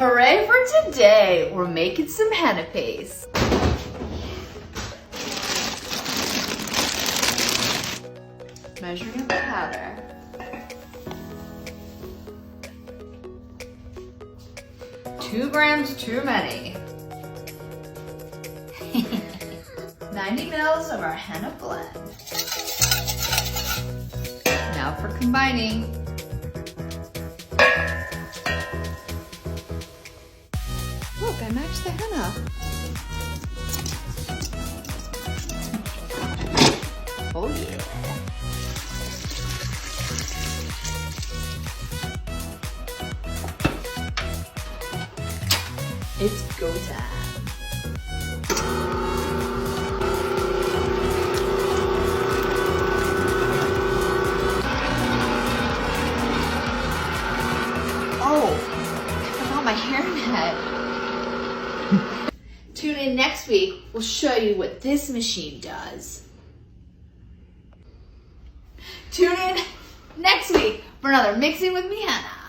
Hooray for today! We're making some henna paste. Measuring of powder. Two grams too many. 90 mils of our henna blend. Now for combining. Look, I matched the henna. Oh yeah. It's go time. Oh, I forgot my hairnet. Tune in next week. We'll show you what this machine does. Tune in next week for another Mixing with me, Henna.